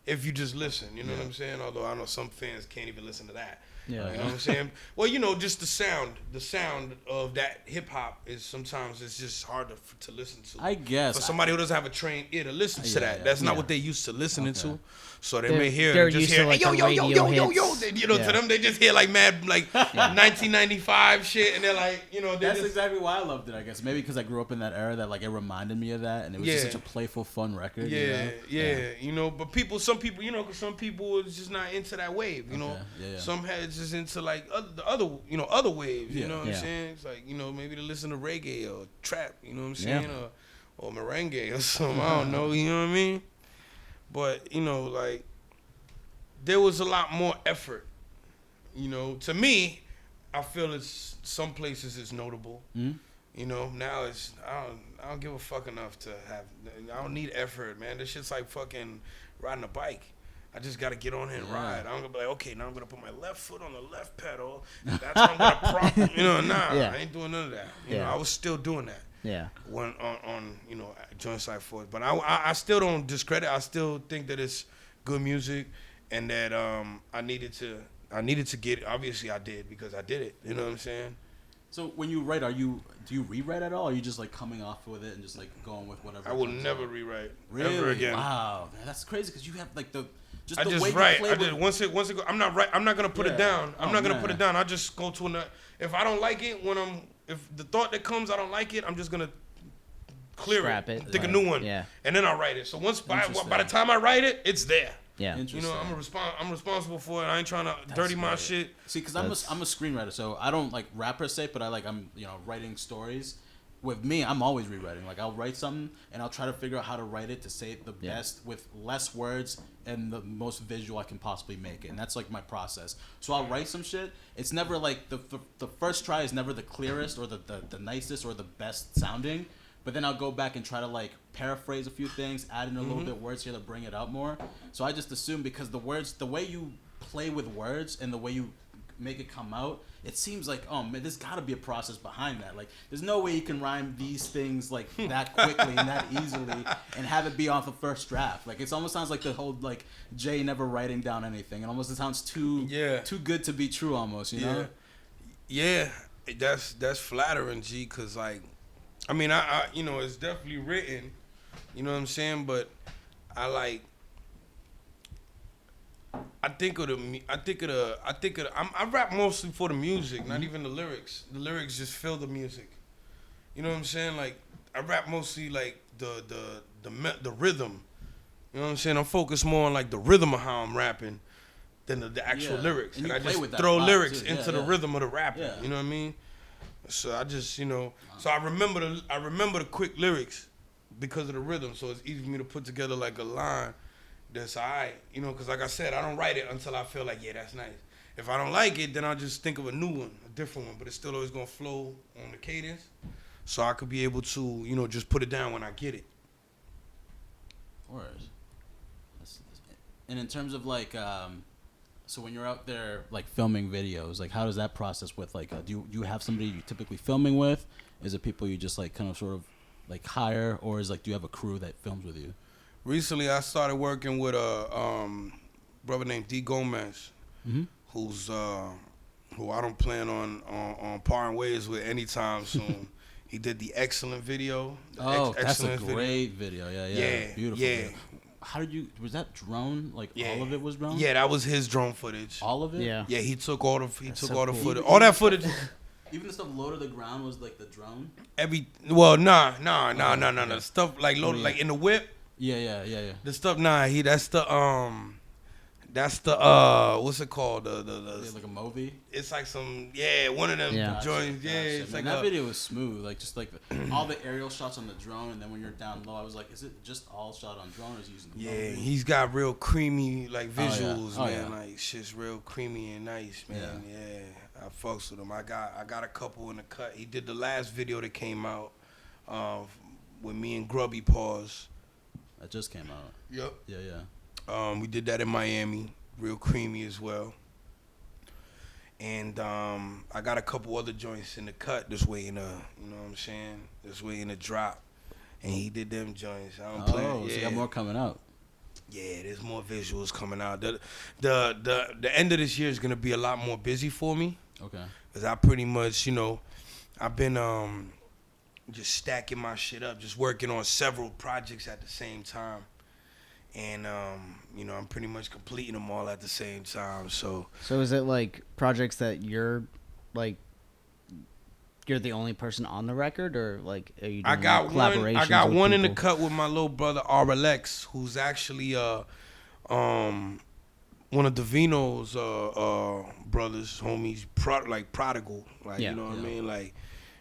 if you just listen. You know what I'm saying? Although I know some fans can't even listen to that. Yeah. You know what I'm saying? Well, you know, just the sound of that hip hop is sometimes it's just hard to listen to. I guess. For somebody who doesn't have a trained ear to listen to that. That's not what they used to listening to. So they may hear they're just used hear to, like, yo the yo yo yo yo yo. hits. You know, to them they just hear like mad like 1995 shit, and they're like, you know, that's exactly why I loved it. I guess maybe because I grew up in that era that like it reminded me of that, and it was just such a playful, fun record. Yeah, you know. But some people, you know, because some people is just not into that wave. You know, some heads is into like other waves. You know what I'm saying? It's like, you know, maybe to listen to reggae or trap. You know what I'm saying? Or merengue or something. I don't know. You know what I mean? But you know, like there was a lot more effort. You know, to me, I feel it's some places it's notable. You know, now it's I don't give a fuck enough to have. I don't need effort, man. This shit's like fucking riding a bike. I just gotta get on here and ride. I'm gonna be like, okay, now I'm gonna put my left foot on the left pedal, and that's how I'm gonna prop. You know, I ain't doing none of that. You know, I was still doing that. Yeah. When on you know, Joint Cyphers, but I still don't discredit. I still think that it's good music, and that I needed to get it. Obviously, I did because I did it. You know what I'm saying? So when you write, do you rewrite at all? Or are you just like coming off with it and just like going with whatever? I will never rewrite really? ever again. Wow, man, that's crazy because you have like the I the just way write. you play Once it go. I'm not gonna put it down. I'm not gonna put it down. I just go to another. If I don't like it, if the thought that comes, I don't like it, I'm just gonna clear it, think a new one, and then I write it. So by the time I write it, it's there. Yeah, you know, I'm responsible for it. I ain't trying to dirty my shit. See, because I'm a screenwriter, so I don't like rap per se, but I'm writing stories. With me, I'm always rewriting. Like I'll write something and I'll try to figure out how to write it to say it the best with less words and the most visual I can possibly make it. And that's like my process. So I'll write some shit. It's never like the first try is never the clearest or the nicest or the best sounding. But then I'll go back and try to like paraphrase a few things, add in a little bit words here to bring it out more. So I just assume because the way you play with words and the way you make it come out, it seems like, oh man, there's got to be a process behind that. Like, there's no way you can rhyme these things like that quickly and that easily and have it be off the first draft. Like, it almost sounds like the whole like Jay never writing down anything. It almost sounds too good to be true, almost. You know? Yeah, that's flattering, G. Cause like, I mean, I you know, it's definitely written. You know what I'm saying? But I rap mostly for the music, not even the lyrics. The lyrics just fill the music. You know what I'm saying? Like I rap mostly like the rhythm. You know what I'm saying? I'm focused more on like the rhythm of how I'm rapping than the actual lyrics. And I just throw lyrics into the rhythm of the rapping. Yeah. You know what I mean? So I just, you know, so I remember the quick lyrics because of the rhythm. So it's easy for me to put together like a line that's all right, you know, because like I said, I don't write it until I feel like, yeah, that's nice. If I don't like it, then I'll just think of a new one, a different one, but it's still always going to flow on the cadence. So I could be able to, you know, just put it down when I get it. Words. And in terms of like, so when you're out there like filming videos, like how does that process with like, do you have somebody you're typically filming with? Is it people you just like kind of sort of like hire, or is like, do you have a crew that films with you? Recently, I started working with a brother named D. Gomez, who's who I don't plan on parting ways with anytime soon. He did the excellent video. That's a great video. Yeah, beautiful. Yeah. How did you? Was that drone? Like all of it was drone? Yeah, that was his drone footage. All of it? Yeah. Yeah, he took all the footage. All that footage. Even the stuff low to the ground was like the drone. Nah. Stuff like loaded like in the whip. Yeah. The stuff, that's the That's the what's it called? Is it like a movie? It's like some one of them joints. Yeah, it's Man, like that video was smooth. Like just like all the aerial shots on the drone, and then when you're down low, I was like, is it just all shot on drone, or is he using the movie? He's got real creamy like visuals, Oh, man. Like shit's real creamy and nice, man. Yeah, I fucks with him. I got a couple in the cut. He did the last video that came out with me and Grubby Paws. That just came out. Yep. Yeah. We did that in Miami, real creamy as well. And I got a couple other joints in the cut just waiting to, you know what I'm saying? Just waiting to drop. And he did them joints. I don't play. So you got more coming out. Yeah, there's more visuals coming out. The end of this year is gonna be a lot more busy for me. Okay. Cause I pretty much, I've been just stacking my shit up, just working on several projects at the same time. And I'm pretty much completing them all at the same time. So is it like projects that you're the only person on the record, or like are you doing collaborations? I got one in the people? cut with my little brother RLX, who's actually one of Divino's brothers, homies, prodigal, like you know what I mean, like.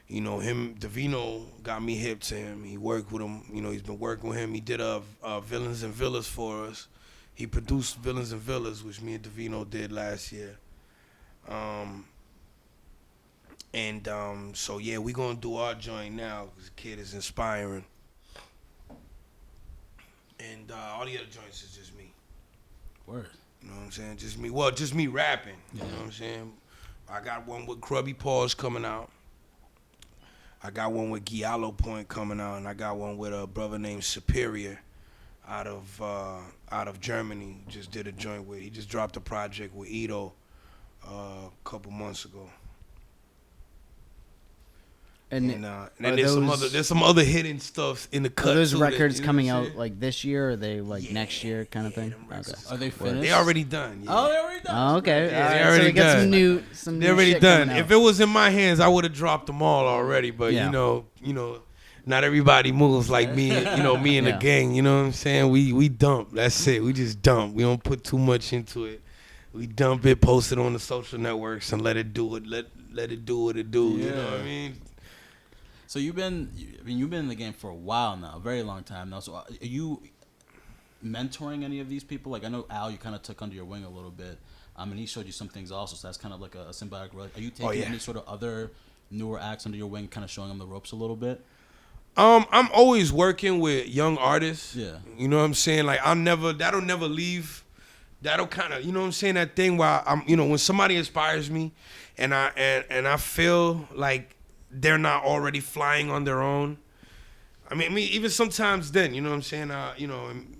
Him, Divino got me hip to him. He worked with him. He's been working with him. He did Villains and Villas for us. He produced Villains and Villas, which me and Divino did last year. So we gonna do our joint now because the kid is inspiring. And all the other joints is just me. Word. You know what I'm saying? Just me. Well, just me rapping. You know what I'm saying? I got one with Grubby Paws coming out. I got one with Giallo Point coming out, and I got one with a brother named Superior out of Germany. Just did a joint with. He just dropped a project with Ito a couple months ago. And then there's some other hidden stuff in the cut. Are those too records that, coming out like this year, or are they like next year kind of thing? Okay. Are they finished? They already done. Yeah. Oh, they already done. Oh, okay. Yeah, they So already we got done. some new They're already shit done. coming out. If it was in my hands, I would have dropped them all already. But not everybody moves like me. Me and the gang. You know what I'm saying? We dump. That's it. We just dump. We don't put too much into it. We dump it, post it on the social networks, and let it do it. Let it do what it do. Yeah. You know what I mean? So you've been in the game for a while now, a very long time now. So are you mentoring any of these people? Like I know Al, you kind of took under your wing a little bit, and he showed you some things also. So that's kind of like a symbiotic relationship. Are you taking any sort of other newer acts under your wing, kind of showing them the ropes a little bit? I'm always working with young artists. Yeah. You know what I'm saying? Like that'll never leave. That'll kind of, you know what I'm saying, that thing where I'm, when somebody inspires me and I feel like they're not already flying on their own. I mean even sometimes then, you know what I'm saying?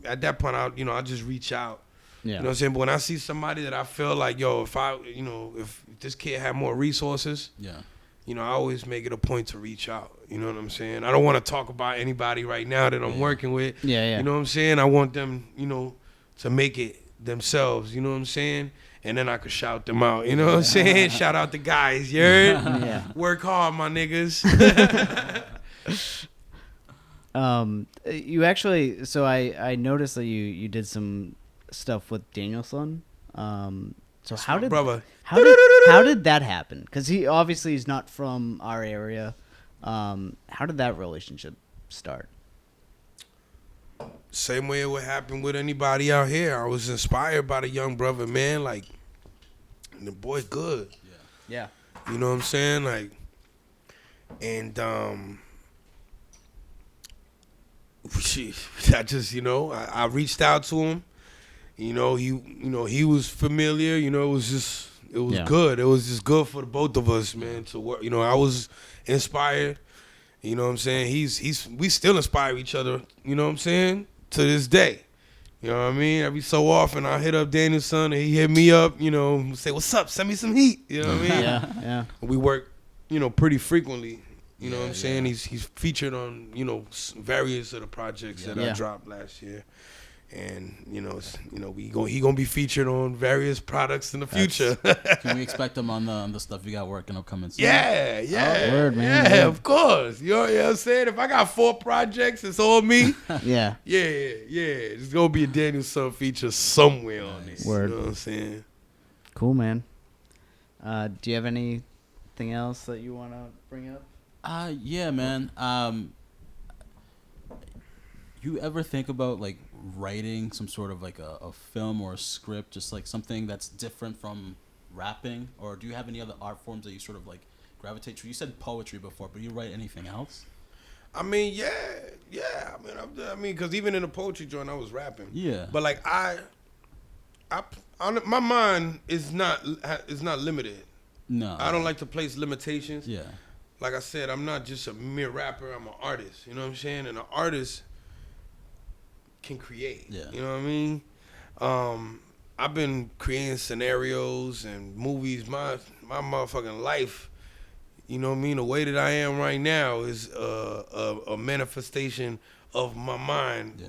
At that point I'll just reach out. Yeah. You know what I'm saying? But when I see somebody that I feel like, if this kid had more resources, I always make it a point to reach out. You know what I'm saying? I don't want to talk about anybody right now that I'm working with. Yeah. You know what I'm saying? I want them, to make it themselves. You know what I'm saying? And then I could shout them out. You know what I'm saying? Shout out the guys. You heard? Yeah. Work hard, my niggas. You actually, so I noticed that you did some stuff with Danielson. So how did that happen? Because he obviously is not from our area. How did that relationship start? Same way it would happen with anybody out here. I was inspired by the young brother, man. Like, the boy good. Yeah. You know what I'm saying? Like, and I just, I reached out to him. He was familiar. It was good. It was just good for the both of us, man, to work. I was inspired. You know what I'm saying? We still inspire each other. You know what I'm saying? To this day. You know what I mean? Every so often I hit up Daniel's son and he hit me up, say, what's up? Send me some heat. You know what I mean? Yeah. We work, pretty frequently. You know what I'm saying? He's featured on, various of the projects that I dropped last year. And he gonna be featured on various products in the future. Can we expect him on the stuff you got working up coming soon? Yeah, Word, man. yeah, of course. You know what I'm saying? If I got 4 projects, it's all me. Yeah. Yeah. There's gonna be a Daniel Son feature somewhere on this. Word. You know what I'm saying? Cool, man. Do you have anything else that you want to bring up? Yeah, man. You ever think about like writing some sort of like a film or a script, just like something that's different from rapping? Or do you have any other art forms that you sort of like gravitate to? You said poetry before, but do you write anything else? I mean, yeah. I mean, because even in the poetry joint, I was rapping. Yeah. But like my mind is not limited. No. I don't like to place limitations. Yeah. Like I said, I'm not just a mere rapper. I'm an artist. You know what I'm saying? And an artist can create. Yeah. You know what I mean? I've been creating scenarios and movies. My motherfucking life. You know what I mean? The way that I am right now is a manifestation of my mind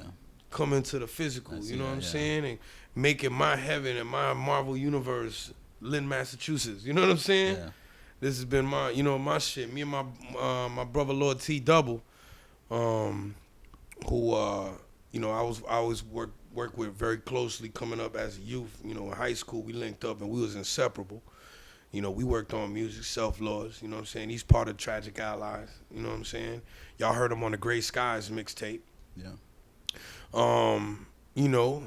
coming to the physical. You know what I'm saying? And making my heaven and my Marvel universe, Lynn, Massachusetts. You know what I'm saying? Yeah. This has been my shit. Me and my brother Lord T Double, who I always work with very closely coming up as a youth. You know, in high school we linked up and we was inseparable. You know, we worked on music, Self-Laws, you know what I'm saying? He's part of Tragic Allies, you know what I'm saying? Y'all heard him on the Gray Skies mixtape. Yeah. You know,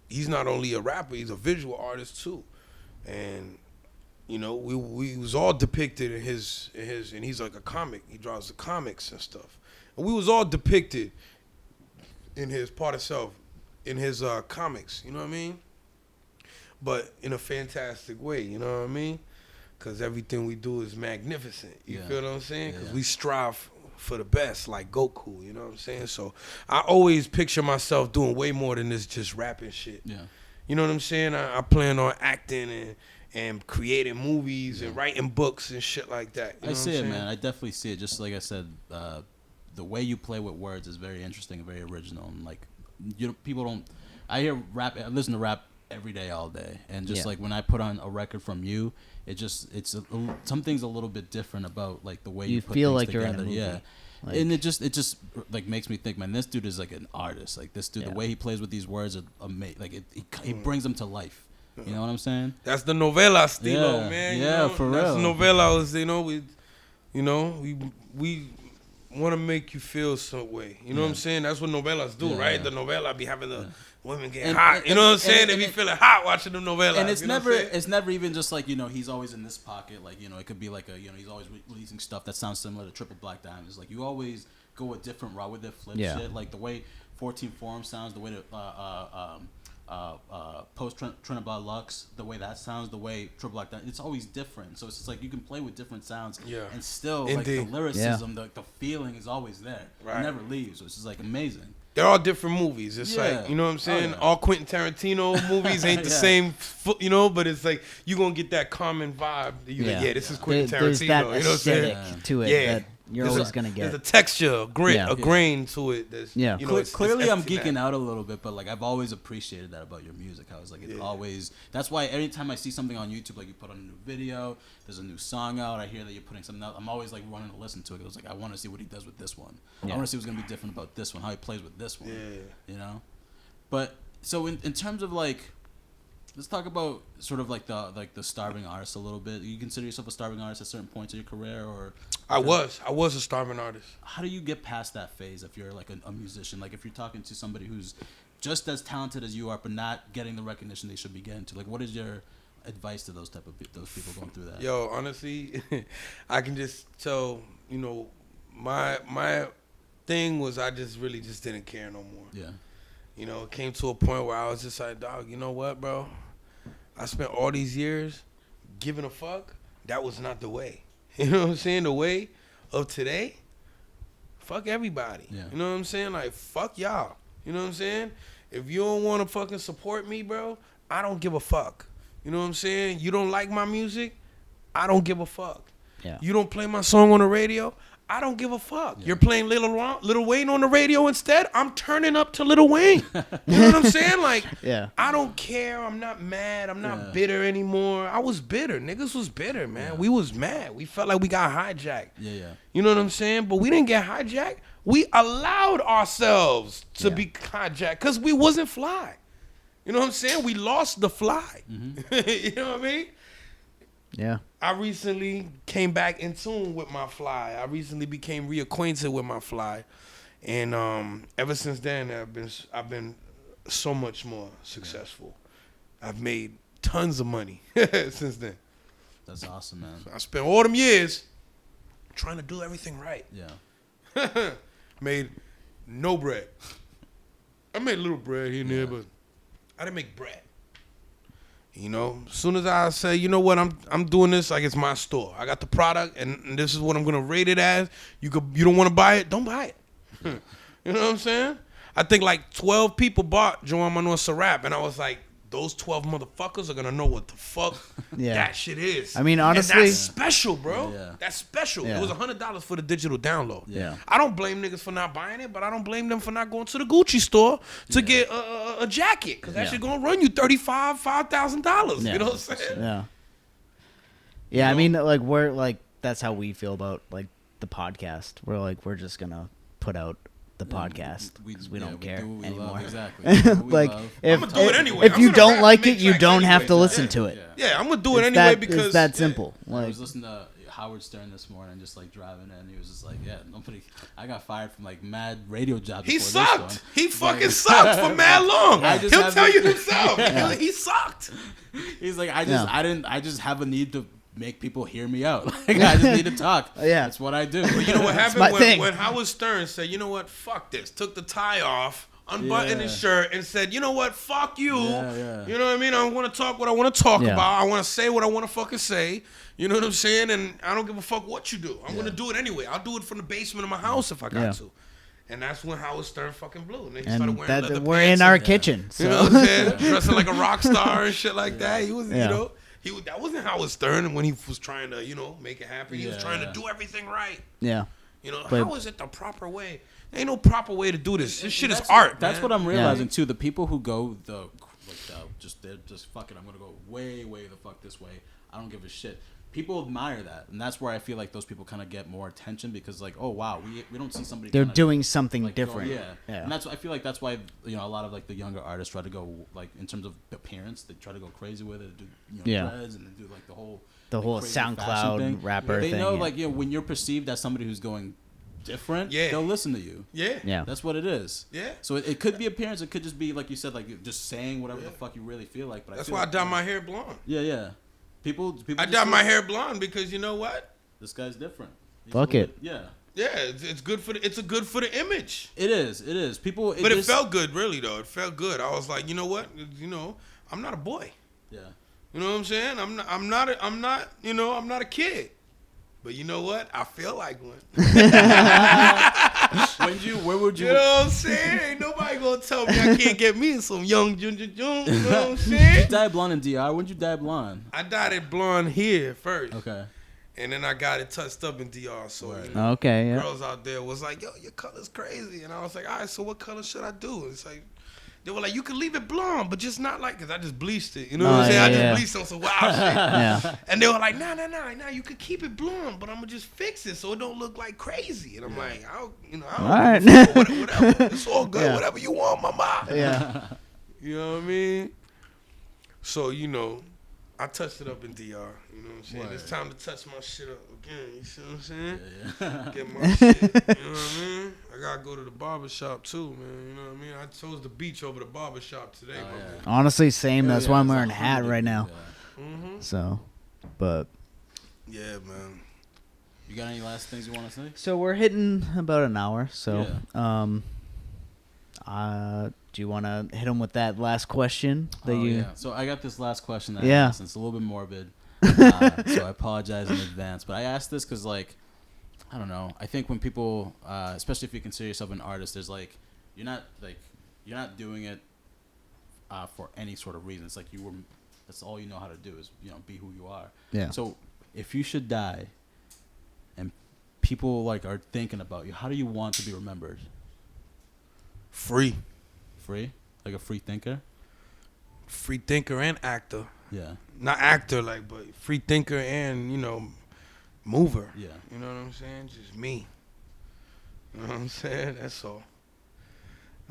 he's not only a rapper, he's a visual artist too. And you know, we was all depicted in his and he's like a comic. He draws the comics and stuff. And we was all depicted in his part of self, in his comics, you know what I mean? But in a fantastic way, you know what I mean? Because everything we do is magnificent. You feel what I'm saying? Because we strive for the best, like Goku, you know what I'm saying? So I always picture myself doing way more than this just rapping shit. Yeah. You know what I'm saying? I plan on acting and creating movies and writing books and shit like that. You know I see it, man. I definitely see it. Just like I said, the way you play with words is very interesting and very original. And like, people don't. I hear rap. I listen to rap every day, all day, and just like when I put on a record from you, something's a little bit different about like the way you put feel things like together. you're in a movie. Yeah. Like, and it just like makes me think, man, this dude is like an artist. Like this dude, the way he plays with these words are amazing. Like he brings them to life. You know what I'm saying? That's the novela stilo, man. Yeah, for real. That's novela. We want to make you feel some way. You know what I'm saying? That's what novelas do, right? The novela be having the women getting hot. You know what I'm saying? They be feeling hot watching the novela. And it's never even just like, he's always in this pocket. Like, it could be like he's always releasing stuff that sounds similar to Triple Black Diamonds. Like, you always go a different route with it, flip shit. Like the way 14 Forum sounds, the way that Post Trinidad Lux, the way that sounds, the way Triple Black Diamonds, it's always different. So it's just like you can play with different sounds and still like the lyricism, the feeling is always there. Right. It never leaves. So it's just like amazing. They're all different movies. It's like, you know what I'm saying? All Quentin Tarantino movies ain't the same, but it's like you're going to get that common vibe. This is Quentin Tarantino. There's that you know what I'm saying? to it that you're always going to get. There's a texture, a grain to it. That's, clearly I'm geeking out a little bit, but like I've always appreciated that about your music. I was like, it's always, that's why every time I see something on YouTube, like you put on a new video, there's a new song out, I hear that you're putting something out, I'm always like running to listen to it. I was like, I want to see what he does with this one. I want to see what's going to be different about this one, how he plays with this one. You know? But so in terms of like, let's talk about sort of like the starving artist a little bit. You consider yourself a starving artist at certain points in your career, or? I was a starving artist. How do you get past that phase if you're like a musician? Like if you're talking to somebody who's just as talented as you are, but not getting the recognition they should be getting to. Like, what is your advice to those people going through that? Yo, honestly, I can just tell. My thing was I just really just didn't care no more. Yeah. It came to a point where I was just like, dog, you know what, bro? I spent all these years giving a fuck. That was not the way. You know what I'm saying? The way of today, fuck everybody. Yeah. You know what I'm saying? Like, fuck y'all. You know what I'm saying? If you don't want to fucking support me, bro, I don't give a fuck. You know what I'm saying? You don't like my music, I don't give a fuck. Yeah. You don't play my song on the radio, I don't give a fuck. You're playing Lil Wayne on the radio instead. I'm turning up to Lil Wayne. You know what I'm saying? Like, I don't care. I'm not mad. I'm not bitter anymore. I was bitter. Niggas was bitter, man. We was mad. We felt like we got hijacked. You know what I'm saying? But we didn't get hijacked. We allowed ourselves to be hijacked because we wasn't fly. You know what I'm saying? We lost the fly. You know what I mean? Yeah. I recently came back in tune with my fly. I recently became reacquainted with my fly, and ever since then, I've been so much more successful. I've made tons of money since then. That's awesome, man. I spent all them years trying to do everything right. Yeah. Made no bread. I made a little bread here and there, but I didn't make bread. You know, as soon as I say, you know what, I'm doing this like it's my store. I got the product, and this is what I'm gonna rate it as. You don't want to buy it, don't buy it. You know what I'm saying? I think like 12 people bought Joan Manuel Serap, and I was like, those 12 motherfuckers are gonna know what the fuck that shit is. I mean, honestly, and that's special, bro. Yeah. That's special. It was $100 for the digital download. Yeah. I don't blame niggas for not buying it, but I don't blame them for not going to the Gucci store to get a jacket, because that shit gonna run you $5,000. You know what I'm saying? Yeah. Yeah, I mean, like, we're like, that's how we feel about like the podcast. We're just gonna put out the podcast because we don't care anymore. Exactly. Like, I'm gonna do it anyway. If you don't like it, you don't have to listen to it. Yeah, I'm gonna do it anyway because it's that simple. Like, I was listening to Howard Stern this morning, just like driving in. He was just like, I got fired from like mad radio jobs. He sucked. He fucking sucked for mad long. He'll tell you himself. He sucked. He's like, I just have a need to make people hear me out. Like, I just need to talk. That's what I do. But you know what happened when Howard Stern said, you know what, fuck this, took the tie off, unbuttoned his shirt, and said, you know what, fuck you. You know what I mean? I want to talk what I want to talk about. I want to say what I want to fucking say. You know what I'm saying? And I don't give a fuck what you do. I'm going to do it anyway. I'll do it from the basement of my house if I got to. And that's when Howard Stern fucking blew. And they started wearing leather pants. We're in our kitchen. So. You know what I'm saying? Dressing like a rock star and shit like that. He was, you know. That wasn't Howard Stern when he was trying to, you know, make it happen. He was trying to do everything right. Yeah. You know, how is it the proper way? There ain't no proper way to do this. This shit is art. That's what I'm realizing too. The people who go they're just fuck it. I'm gonna go way the fuck this way. I don't give a shit. People admire that, and that's where I feel like those people kind of get more attention because, like, oh wow, we don't see somebody. They're doing something like, different. And I feel like that's why a lot of like the younger artists try to go like in terms of appearance, they try to go crazy with it, do dreads and do like the whole SoundCloud rapper thing. They know like when you're perceived as somebody who's going different, they'll listen to you. Yeah, that's what it is. Yeah. So it could be appearance, it could just be like you said, like just saying whatever the fuck you really feel like. But that's why I dye my hair blonde. Yeah. People. I dye my hair blonde because you know what? This guy's different. Fuck it. Yeah, it's good for the. It's good for the image. It is. People. But it felt good, really though. It felt good. I was like, you know what? You know, I'm not a boy. Yeah. You know what I'm saying? I'm not a kid. But you know what? I feel like one. Where would you? You know what I'm saying? Ain't nobody gonna tell me I can't get me some young Jun. You know what I'm saying? You dyed blonde in DR. When'd you dye blonde? I dyed it blonde here first. Okay. And then I got it touched up in DR. So girls out there was like, yo, your color's crazy. And I was like, all right, so what color should I do? It's like, they were like, you can leave it blonde, but just not like, because I just bleached it. You know what I'm saying? I just bleached on some wild shit. And they were like, nah, you can keep it blonde, but I'm going to just fix it so it don't look like crazy. And I'm like, I don't know, whatever. It's all good, whatever you want, mama. Yeah. You know what I mean? So, you know, I touched it up in DR. You know what I'm saying? It's time to touch my shit up again. You see what I'm saying? Get my shit. You know what I mean? I got to go to the barbershop too, man. You know what I mean? I chose the beach over the barbershop today. Honestly, same. That's why I'm wearing a hat right now. So, but. Yeah, man. You got any last things you want to say? So we're hitting about an hour. So, do you want to hit him with that last question? So I got this last question that I asked, and it's a little bit morbid. So I apologize in advance. But I asked this because, like, I don't know. I think when people, especially if you consider yourself an artist, there's like, you're not doing it for any sort of reason. It's like that's all you know how to do is, be who you are. Yeah. So if you should die and people like are thinking about you, how do you want to be remembered? Free. Free? Like a free thinker? Free thinker and actor. Yeah. Not actor, like, but free thinker and, mover. Yeah. You know what I'm saying? Just me. You know what I'm saying? That's all.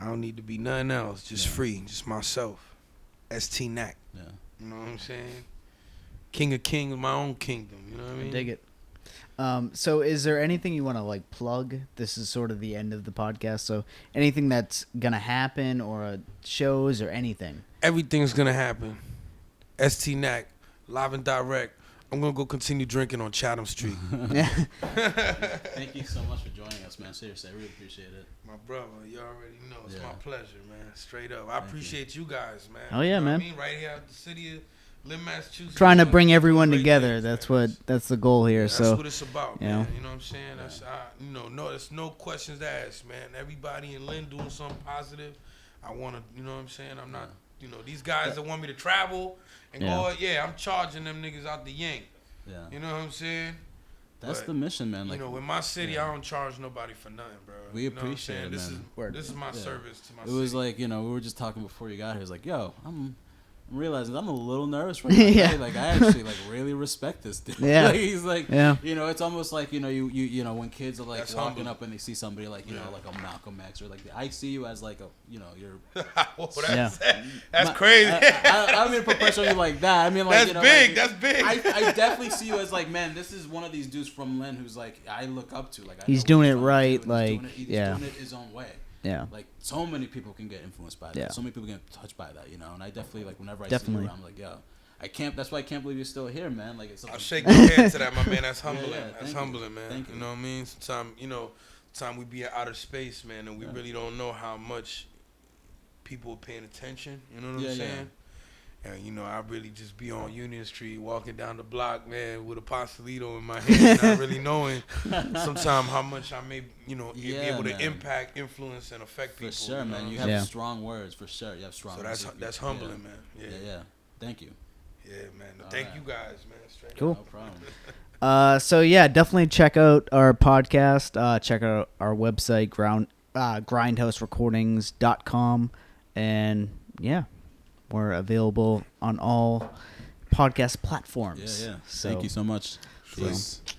I don't need to be nothing else. Just free. Just myself. Estee Nack. Yeah. You know what I'm saying? King of kings of my own kingdom. You know what I mean? I dig it. So is there anything you want to like plug? This is sort of the end of the podcast. So anything that's going to happen or shows or anything? Everything's going to happen. Estee Nack, live and direct. I'm going to go continue drinking on Chatham Street. Thank you so much for joining us, man. Seriously, I really appreciate it. My brother, you already know. It's my pleasure, man. Straight up. I appreciate you guys, man. Oh, yeah, you know man. What I mean? Right here at the city of Lynn, Massachusetts. Trying to bring everyone great together. things, That's the goal here. That's so what it's about, man. You know what I'm saying? That's no, there's no questions asked, man. Everybody in Lynn doing something positive. I want to, you know what I'm saying? I'm not, these guys that want me to travel and go, I'm charging them niggas out the yank. Yeah. You know what I'm saying? That's But, the mission, man. Like, in my city, I don't charge nobody for nothing, bro. We appreciate it, this man. This is my service to my it city. was like, we were just talking before you got here. It's like, yo, I'm realizing I'm a little nervous right now. Yeah. Like, I actually like really respect this dude. Yeah. Like, he's like, Yeah. It's almost like, you when kids are like That's walking humble. up and they see somebody like, like a Malcolm X or like, I see you as like a, you're. That's crazy. I don't mean to put pressure on you like that. I mean, like, that's big. That's big. I definitely see you as like, man, this is one of these dudes from Lynn who's like, I look up to. Like, I he's know what doing it trying right. to do, Like, he's doing it his own way. Yeah. Like, so many people can get influenced by that. Yeah. So many people get touched by that, And I definitely, like, whenever I see Definitely. you around, I'm like, yo, that's why I can't believe you're still here, man. Like, it's I'll shake your head to that, my man. That's humbling. Yeah, That's humbling, man. Thank you. You know what I mean? Sometimes we be at outer space, man, and we really don't know how much people are paying attention. You know what I'm saying? And, I really just be on Union Street walking down the block, man, with a pastelito in my hand, not really knowing sometimes how much I may, be able to impact, influence, and affect people. For sure, man. You know? have strong words. For sure. You have strong words. So that's humbling, man. Yeah. Thank you. Yeah, man. Thank you guys, man. Straight Cool. up. No problem. So yeah, definitely check out our podcast. Check out our website, grindhouserecordings.com. And yeah, we're available on all podcast platforms. Yeah. So, Thank you so much. Peace. So.